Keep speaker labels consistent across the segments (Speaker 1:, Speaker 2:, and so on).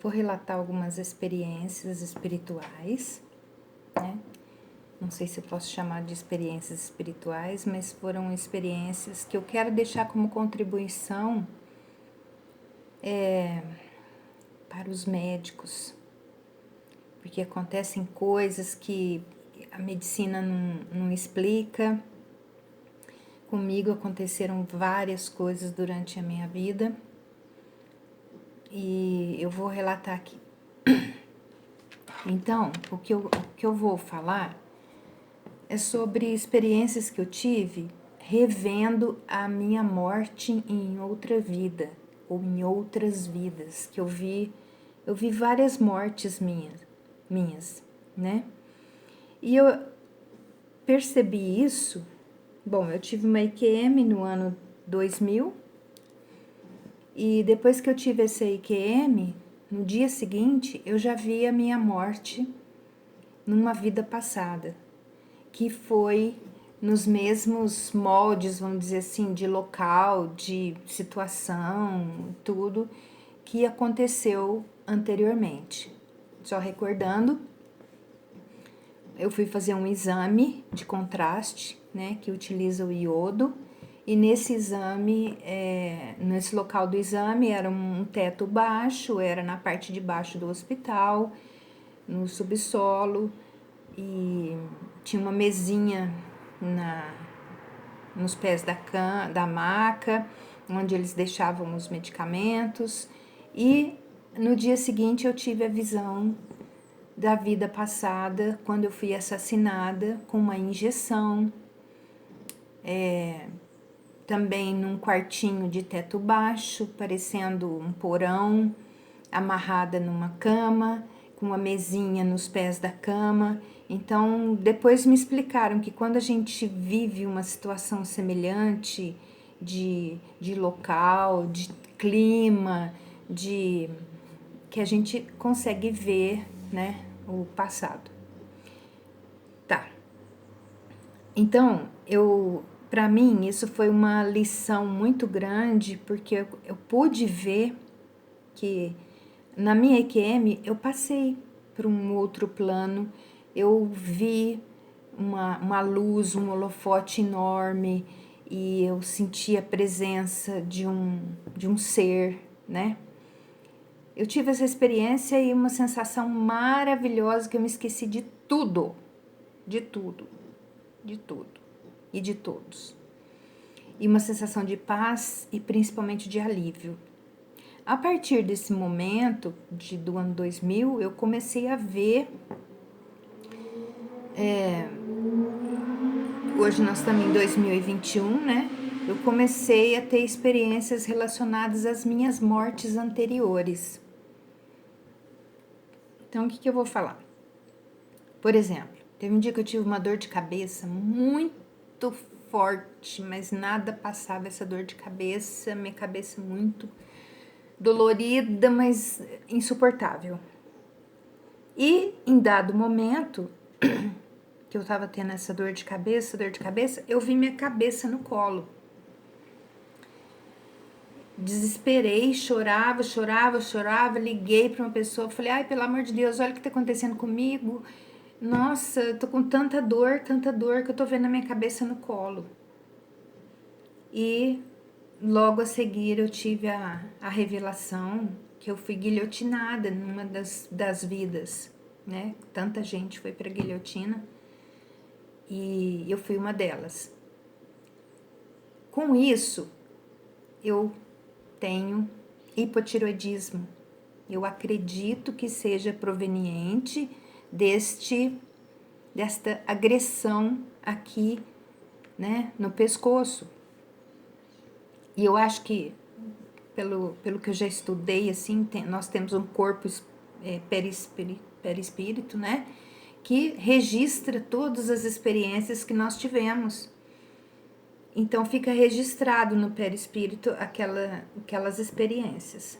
Speaker 1: vou relatar algumas experiências espirituais, né? Não sei se eu posso chamar de experiências espirituais, mas foram experiências que eu quero deixar como contribuição para os médicos, porque acontecem coisas que a medicina não explica. Comigo aconteceram várias coisas durante a minha vida e eu vou relatar aqui. Então, o que eu vou falar é sobre experiências que eu tive revendo a minha morte em outra vida, ou em outras vidas, que eu vi várias mortes minhas, né? E eu percebi isso, bom, eu tive uma IQM no ano 2000, e depois que eu tive essa IQM, no dia seguinte, eu já vi a minha morte numa vida passada, que foi nos mesmos moldes, vamos dizer assim, de local, de situação, tudo que aconteceu anteriormente. Só recordando, eu fui fazer um exame de contraste, né, que utiliza o iodo, e nesse exame, nesse local do exame, era um teto baixo, era na parte de baixo do hospital, no subsolo, e tinha uma mesinha nos pés da maca, onde eles deixavam os medicamentos, e no dia seguinte eu tive a visão da vida passada, quando eu fui assassinada com uma injeção, também num quartinho de teto baixo, parecendo um porão, amarrada numa cama, com uma mesinha nos pés da cama. Então, depois me explicaram que quando a gente vive uma situação semelhante de local, de clima, que a gente consegue ver, né, o passado. Tá. Então, para mim, isso foi uma lição muito grande, porque eu pude ver que na minha EQM eu passei para um outro plano, eu vi uma luz, um holofote enorme, e eu senti a presença de um ser, né? Eu tive essa experiência e uma sensação maravilhosa que eu me esqueci de tudo, de tudo, de tudo e de todos. E uma sensação de paz e principalmente de alívio. A partir desse momento, do ano 2000, eu comecei a ver... hoje nós estamos em 2021, né? Eu comecei a ter experiências relacionadas às minhas mortes anteriores. Então, o que eu vou falar? Por exemplo, teve um dia que eu tive uma dor de cabeça muito forte, mas nada passava essa dor de cabeça, minha cabeça muito dolorida, mas insuportável. E em dado momento que eu tava tendo essa dor de cabeça, eu vi minha cabeça no colo. Desesperei, chorava, liguei para uma pessoa, falei, ai, pelo amor de Deus, olha o que tá acontecendo comigo. Nossa, eu tô com tanta dor, que eu tô vendo a minha cabeça no colo. E logo a seguir eu tive a revelação que eu fui guilhotinada numa das vidas, né? Tanta gente foi pra guilhotina e eu fui uma delas. Com isso, eu tenho hipotireoidismo. Eu acredito que seja proveniente desta agressão aqui, né, no pescoço. E eu acho que, pelo que eu já estudei, assim, nós temos um corpo perispírito, né, que registra todas as experiências que nós tivemos. Então, fica registrado no perispírito aquelas experiências.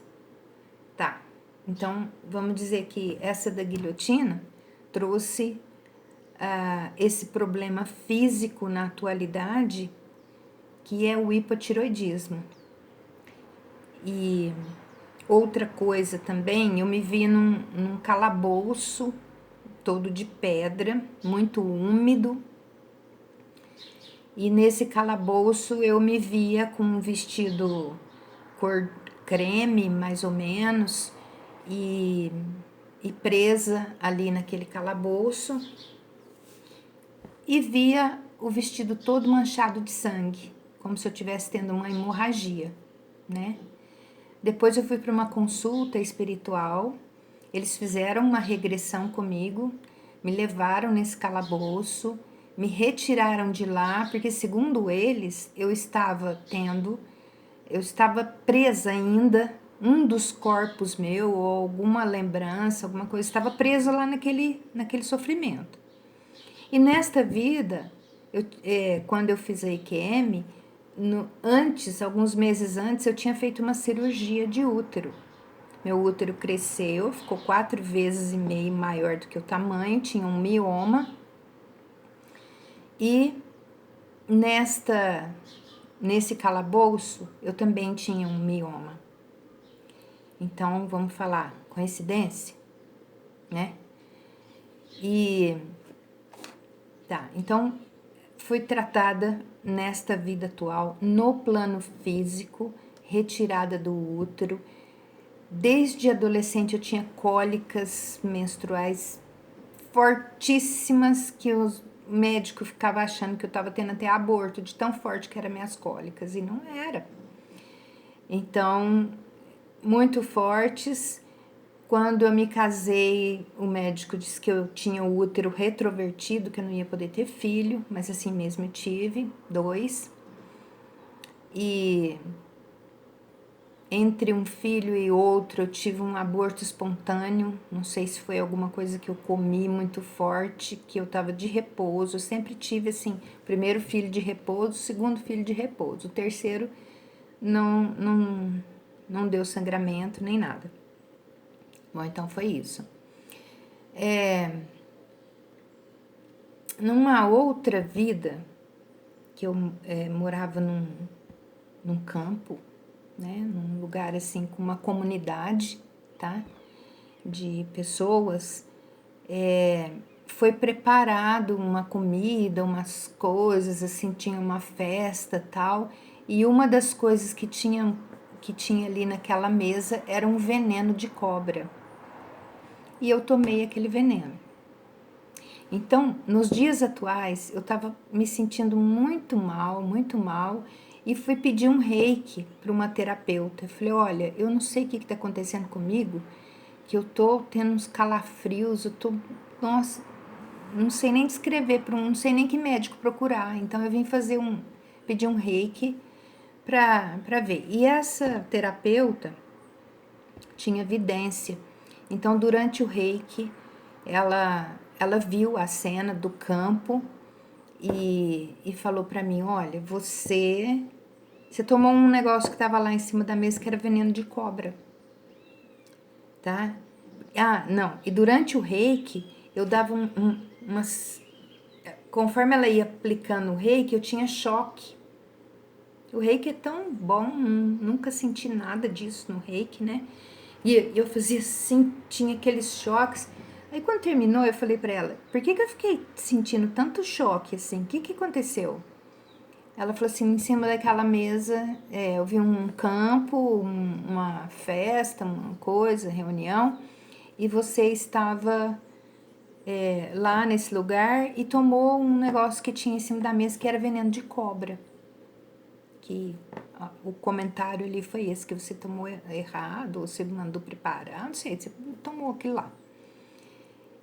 Speaker 1: Tá, então, vamos dizer que essa da guilhotina trouxe esse problema físico na atualidade, que é o hipotireoidismo. E Outra coisa também, eu me vi num calabouço todo de pedra, muito úmido. E nesse calabouço eu me via com um vestido cor creme, mais ou menos, e, e presa ali naquele calabouço. E via o vestido todo manchado de sangue, como se eu estivesse tendo uma hemorragia, né? Depois eu fui para uma consulta espiritual, eles fizeram uma regressão comigo, me levaram nesse calabouço, me retiraram de lá, porque segundo eles, eu estava presa ainda, um dos corpos meu, ou alguma lembrança, alguma coisa, estava preso lá naquele sofrimento. E nesta vida, quando eu fiz a IQM, alguns meses antes, eu tinha feito uma cirurgia de útero. Meu útero cresceu, ficou 4,5 vezes maior do que o tamanho, tinha um mioma. E nesse calabouço, eu também tinha um mioma. Então, vamos falar, coincidência, né? E tá, então fui tratada nesta vida atual, no plano físico, retirada do útero. Desde adolescente eu tinha cólicas menstruais fortíssimas que os médicos ficavam achando que eu estava tendo até aborto, de tão forte que eram minhas cólicas, e não era. Então, muito fortes. Quando eu me casei, o médico disse que eu tinha o útero retrovertido, que eu não ia poder ter filho, mas assim mesmo eu tive 2. E entre um filho e outro eu tive um aborto espontâneo, não sei se foi alguma coisa que eu comi muito forte, que eu estava de repouso, eu sempre tive assim, primeiro filho de repouso, segundo filho de repouso, o terceiro não deu sangramento nem nada. Bom, então foi isso. Numa outra vida, que eu morava num campo, né, num lugar assim com uma comunidade, tá, de pessoas, foi preparado uma comida, umas coisas assim, tinha uma festa tal, e uma das coisas que tinha ali naquela mesa era um veneno de cobra, e eu tomei aquele veneno. Então, nos dias atuais, eu estava me sentindo muito mal, e fui pedir um reiki para uma terapeuta. Eu falei, olha, eu não sei o que está acontecendo comigo, que eu tô tendo uns calafrios, nossa, não sei nem descrever, não sei nem que médico procurar. Então, eu vim pedir um reiki para ver. E essa terapeuta tinha vidência. Então, durante o reiki, ela viu a cena do campo e falou para mim, olha, você tomou um negócio que estava lá em cima da mesa que era veneno de cobra, tá? Ah, não, e durante o reiki, eu dava umas... Conforme ela ia aplicando o reiki, eu tinha choque. O reiki é tão bom, nunca senti nada disso no reiki, né? E eu fazia assim, tinha aqueles choques. Aí quando terminou, eu falei pra ela, por que eu fiquei sentindo tanto choque assim? O que aconteceu? Ela falou assim, em cima daquela mesa, eu vi um campo, uma festa, uma coisa, reunião, e você estava lá nesse lugar e tomou um negócio que tinha em cima da mesa que era veneno de cobra. Que o comentário ali foi esse, que você tomou errado, ou você mandou preparar, não sei, você tomou aquilo lá.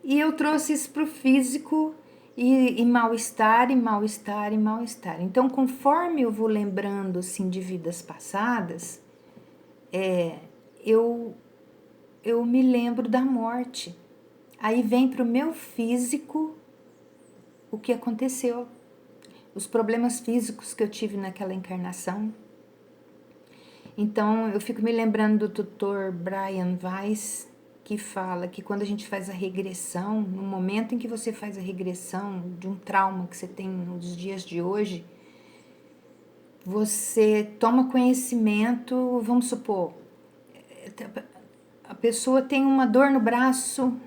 Speaker 1: E eu trouxe isso pro físico e mal-estar, e mal-estar, e mal-estar. Então, conforme eu vou lembrando, assim, de vidas passadas, eu me lembro da morte. Aí vem pro meu físico o que aconteceu, os problemas físicos que eu tive naquela encarnação. Então, eu fico me lembrando do Dr. Brian Weiss, que fala que quando a gente faz a regressão, no momento em que você faz a regressão de um trauma que você tem nos dias de hoje, você toma conhecimento, vamos supor, a pessoa tem uma dor no braço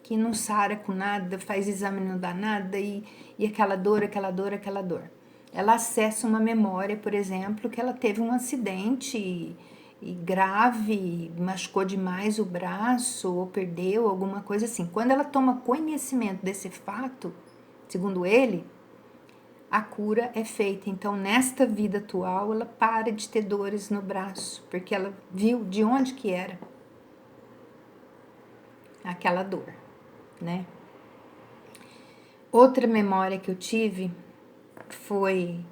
Speaker 1: que não sara com nada, faz exame não dá nada, e aquela dor, aquela dor, aquela dor. Ela acessa uma memória, por exemplo, que ela teve um acidente e grave, machucou demais o braço, ou perdeu, alguma coisa assim. Quando ela toma conhecimento desse fato, segundo ele, a cura é feita. Então, nesta vida atual, ela para de ter dores no braço, porque ela viu de onde que era aquela dor, né? Outra memória que eu tive foi...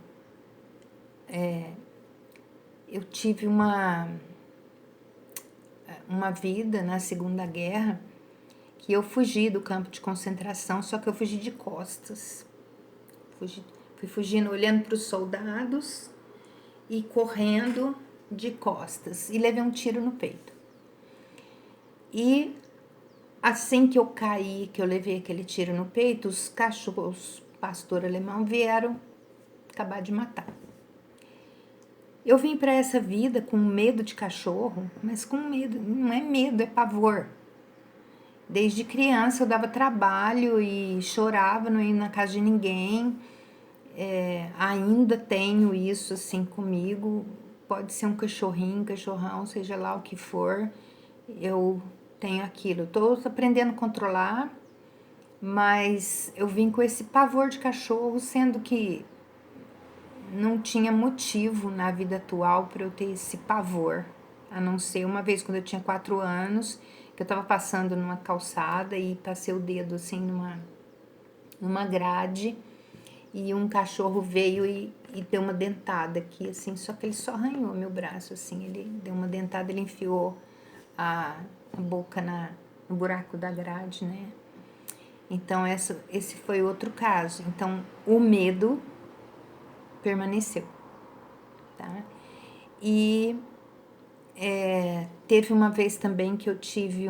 Speaker 1: eu tive uma vida na Segunda Guerra que eu fugi do campo de concentração, só que eu fugi de costas. Fui fugindo, olhando para os soldados e correndo de costas. E levei um tiro no peito. E assim que eu caí, que eu levei aquele tiro no peito, os cachorros, pastor alemão, vieram acabar de matar. Eu vim para essa vida com medo de cachorro, mas com medo, não é medo, é pavor. Desde criança eu dava trabalho e chorava, não ia na casa de ninguém. Ainda tenho isso assim comigo. Pode ser um cachorrinho, cachorrão, seja lá o que for. Eu tenho aquilo. Estou aprendendo a controlar, mas eu vim com esse pavor de cachorro, sendo que não tinha motivo na vida atual para eu ter esse pavor, a não ser uma vez quando eu tinha 4 anos, que eu estava passando numa calçada e passei o dedo assim numa grade e um cachorro veio e deu uma dentada aqui, assim, só que ele só arranhou meu braço, assim, ele deu uma dentada, ele enfiou a boca no buraco da grade, né? Então, esse foi outro caso. Então, o medo permaneceu, tá? E teve uma vez também que eu tive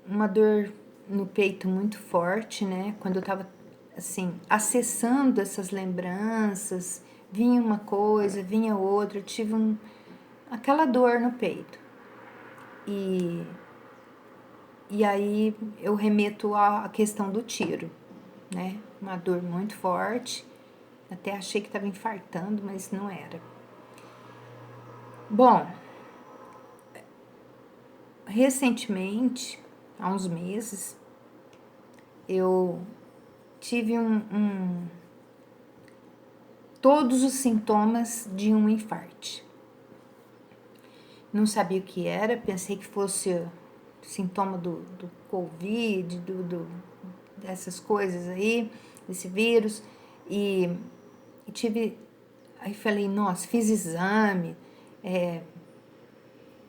Speaker 1: uma dor no peito muito forte, né? Quando eu tava, assim, acessando essas lembranças, vinha uma coisa, vinha outra, eu tive aquela dor no peito. E aí eu remeto à questão do tiro, né? Uma dor muito forte, até achei que estava infartando, mas não era. Bom, recentemente, há uns meses, eu tive todos os sintomas de um infarte. Não sabia o que era, pensei que fosse sintoma do Covid, dessas coisas aí, desse vírus, e tive, aí falei, nossa, fiz exame,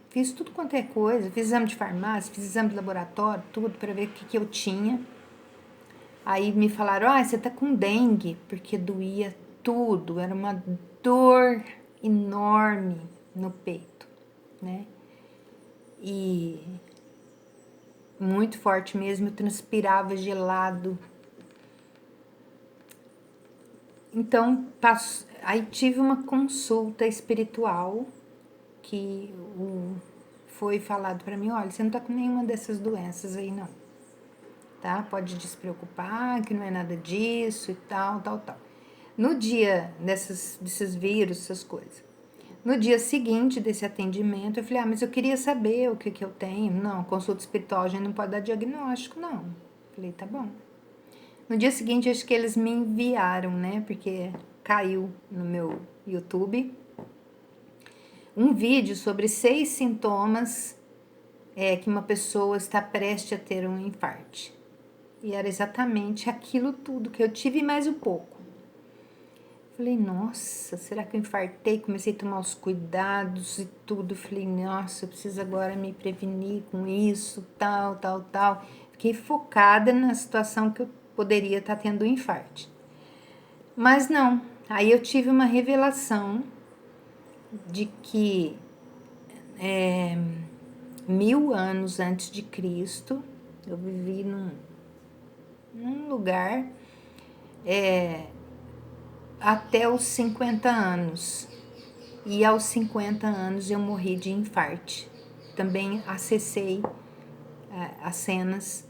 Speaker 1: fiz tudo quanto é coisa, fiz exame de farmácia, fiz exame de laboratório, tudo para ver o que eu tinha. Aí me falaram, você tá com dengue, porque doía tudo, era uma dor enorme no peito, né? E muito forte mesmo, eu transpirava gelado. Então, aí tive uma consulta espiritual que foi falado para mim, olha, você não tá com nenhuma dessas doenças aí não, tá? Pode despreocupar, que não é nada disso e tal. No dia desses vírus, essas coisas. No dia seguinte desse atendimento, eu falei, mas eu queria saber o que eu tenho. Não, consulta espiritual, a gente não pode dar diagnóstico, não. Falei, tá bom. No dia seguinte, acho que eles me enviaram, né, porque caiu no meu YouTube, um vídeo sobre 6 sintomas que uma pessoa está prestes a ter um infarte. E era exatamente aquilo tudo que eu tive, mais um pouco. Falei, nossa, será que eu infartei? Comecei a tomar os cuidados e tudo. Falei, nossa, eu preciso agora me prevenir com isso, tal. Fiquei focada na situação que eu poderia estar tendo um infarte. Mas não, aí eu tive uma revelação de que 1000 anos antes de Cristo, eu vivi num lugar até os 50 anos. e aos 50 anos eu morri de infarte. Também acessei as cenas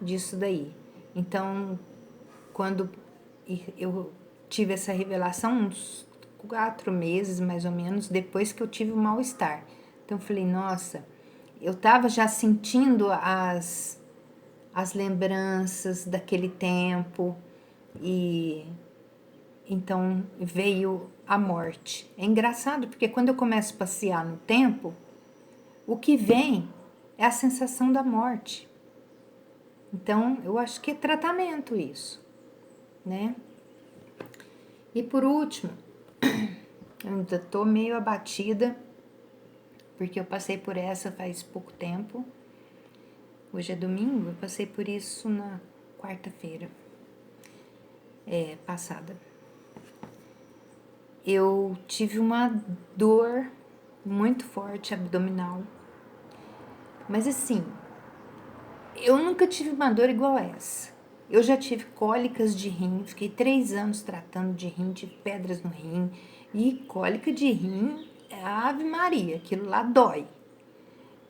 Speaker 1: disso daí. Então, quando eu tive essa revelação, uns 4 meses mais ou menos depois que eu tive o mal-estar. Então eu falei, nossa, eu tava já sentindo as lembranças daquele tempo e então veio a morte. É engraçado porque quando eu começo a passear no tempo, o que vem é a sensação da morte. Então eu acho que é tratamento isso, né? E por último, eu ainda tô meio abatida porque eu passei por essa faz pouco tempo. Hoje é domingo, eu passei por isso na quarta-feira passada. Eu tive uma dor muito forte abdominal, mas assim, eu nunca tive uma dor igual essa. Eu já tive cólicas de rim, fiquei 3 anos tratando de rim, tive pedras no rim, e cólica de rim é Ave Maria, aquilo lá dói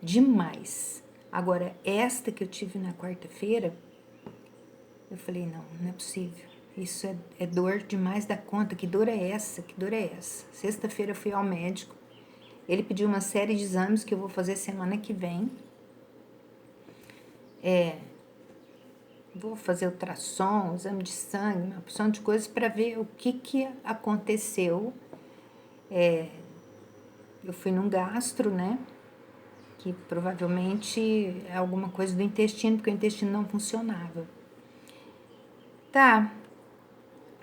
Speaker 1: demais. Agora, esta que eu tive na quarta-feira, eu falei, não é possível. Isso é dor demais da conta. Que dor é essa? Que dor é essa? Sexta-feira eu fui ao médico. Ele pediu uma série de exames que eu vou fazer semana que vem. Vou fazer ultrassom, exame de sangue, uma porção de coisas para ver o que aconteceu. Eu fui num gastro, né? Que provavelmente é alguma coisa do intestino, porque o intestino não funcionava. Tá.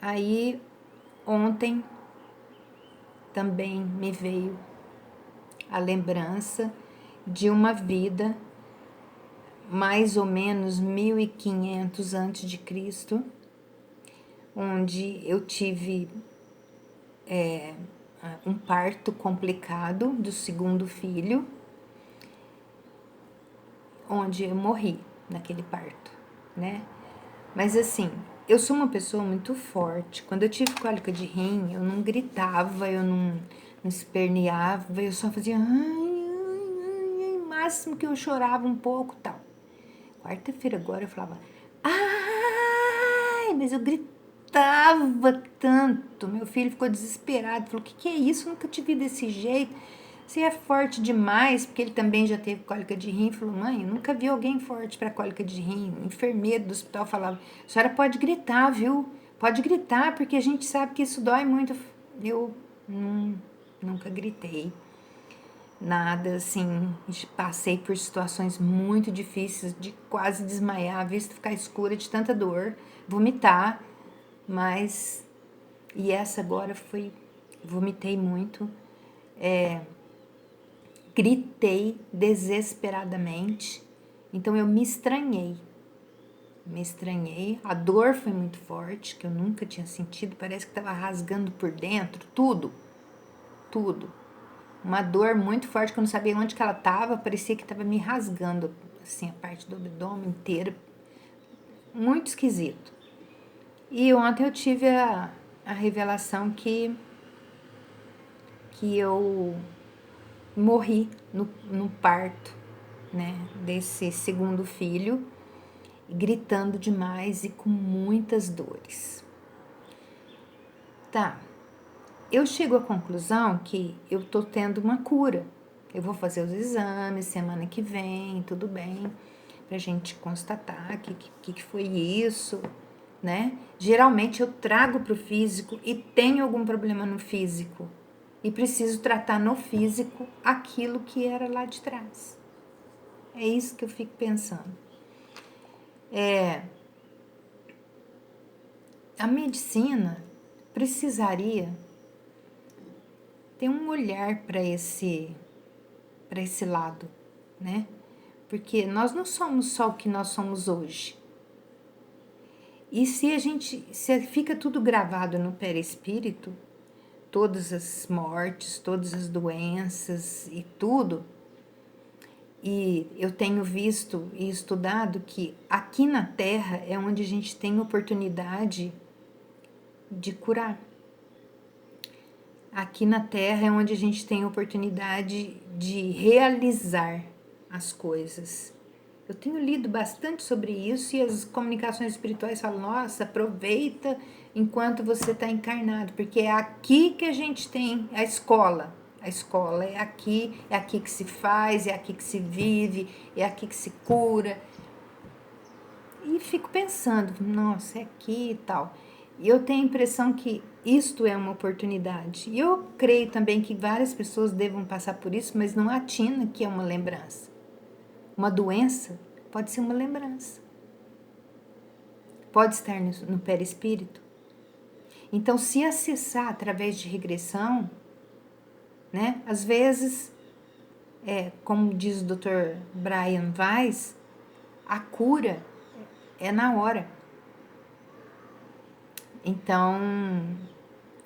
Speaker 1: Aí, ontem também me veio a lembrança de uma vida mais ou menos 1500 antes de Cristo, onde eu tive um parto complicado do segundo filho, onde eu morri naquele parto, né? Mas assim, eu sou uma pessoa muito forte. Quando eu tive cólica de rim, eu não gritava, eu não esperneava, eu só fazia máximo que eu chorava um pouco, tal. Quarta-feira agora eu falava, ai, mas eu gritava tanto. Meu filho ficou desesperado, falou, o que é isso? Eu nunca te vi desse jeito. Você é forte demais, porque ele também já teve cólica de rim. Falou, mãe, eu nunca vi alguém forte para cólica de rim. O enfermeiro do hospital falava, a senhora pode gritar, viu? Pode gritar, porque a gente sabe que isso dói muito. Eu nunca gritei. Nada, assim, passei por situações muito difíceis de quase desmaiar, a vista ficar escura de tanta dor, vomitar, mas, e essa agora foi, vomitei muito, gritei desesperadamente, então eu me estranhei, a dor foi muito forte, que eu nunca tinha sentido, parece que estava rasgando por dentro, tudo, uma dor muito forte que eu não sabia onde que ela estava, parecia que estava me rasgando, assim, a parte do abdômen inteira, muito esquisito. E ontem eu tive a revelação que eu morri no parto, né, desse segundo filho, gritando demais e com muitas dores. Tá, eu chego à conclusão que eu tô tendo uma cura. Eu vou fazer os exames semana que vem, tudo bem, pra gente constatar que foi isso, né? Geralmente eu trago pro físico e tenho algum problema no físico e preciso tratar no físico aquilo que era lá de trás. É isso que eu fico pensando. A medicina precisaria ter um olhar para esse lado, né? Porque nós não somos só o que nós somos hoje. E se fica tudo gravado no perispírito, todas as mortes, todas as doenças e tudo, e eu tenho visto e estudado que aqui na Terra é onde a gente tem oportunidade de curar. aqui na Terra é onde a gente tem a oportunidade de realizar as coisas. Eu tenho lido bastante sobre isso e as comunicações espirituais falam, nossa, aproveita enquanto você está encarnado, porque é aqui que a gente tem a escola. A escola é aqui que se faz, é aqui que se vive, é aqui que se cura. E fico pensando, nossa, é aqui e tal. E eu tenho a impressão que isto é uma oportunidade. E eu creio também que várias pessoas devam passar por isso, mas não atina que é uma lembrança. Uma doença pode ser uma lembrança. Pode estar no perispírito. Então, se acessar através de regressão, né? Às vezes, como diz o Dr. Brian Weiss, a cura é na hora. Então,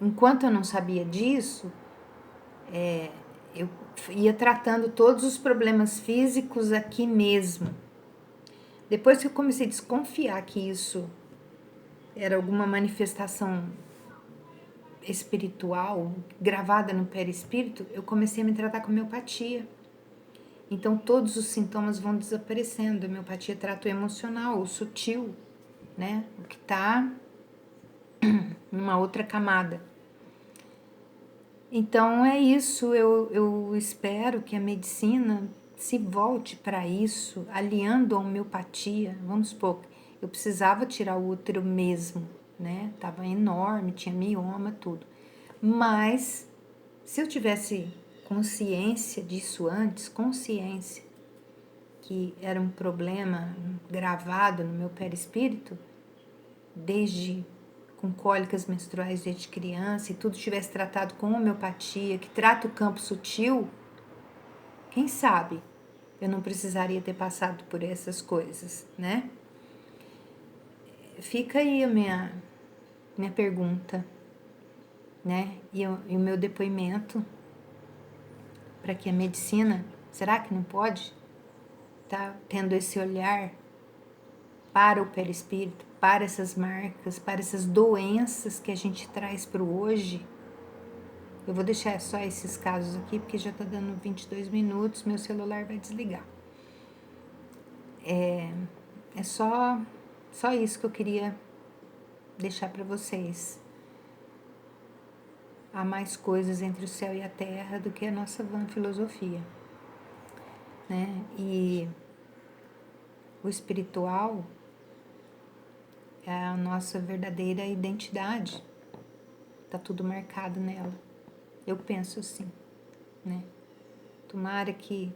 Speaker 1: enquanto eu não sabia disso, eu ia tratando todos os problemas físicos aqui mesmo. Depois que eu comecei a desconfiar que isso era alguma manifestação espiritual gravada no perispírito, eu comecei a me tratar com homeopatia. Então todos os sintomas vão desaparecendo. A homeopatia trata o emocional, o sutil, né? O que está numa outra camada. Então é isso, eu espero que a medicina se volte para isso, aliando a homeopatia. Vamos supor, eu precisava tirar o útero mesmo, né? Tava enorme, tinha mioma, tudo. Mas se eu tivesse consciência disso antes, consciência que era um problema gravado no meu perispírito, desde com cólicas menstruais desde criança e tudo tivesse tratado com homeopatia, que trata o campo sutil, quem sabe eu não precisaria ter passado por essas coisas, né? Fica aí a minha pergunta, né? E o meu depoimento para que a medicina, será que não pode estar tendo esse olhar para o perispírito, para essas marcas, para essas doenças que a gente traz para o hoje? Eu vou deixar só esses casos aqui, porque já está dando 22 minutos, meu celular vai desligar. É só isso que eu queria deixar para vocês. Há mais coisas entre o céu e a terra do que a nossa vã filosofia, né? E o espiritual é a nossa verdadeira identidade. Tá tudo marcado nela. Eu penso assim, né? Tomara que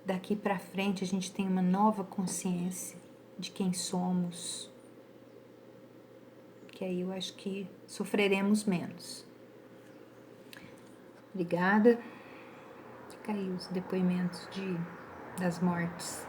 Speaker 1: daqui para frente a gente tenha uma nova consciência de quem somos, que aí eu acho que sofreremos menos. Obrigada. Fica aí os depoimentos das mortes.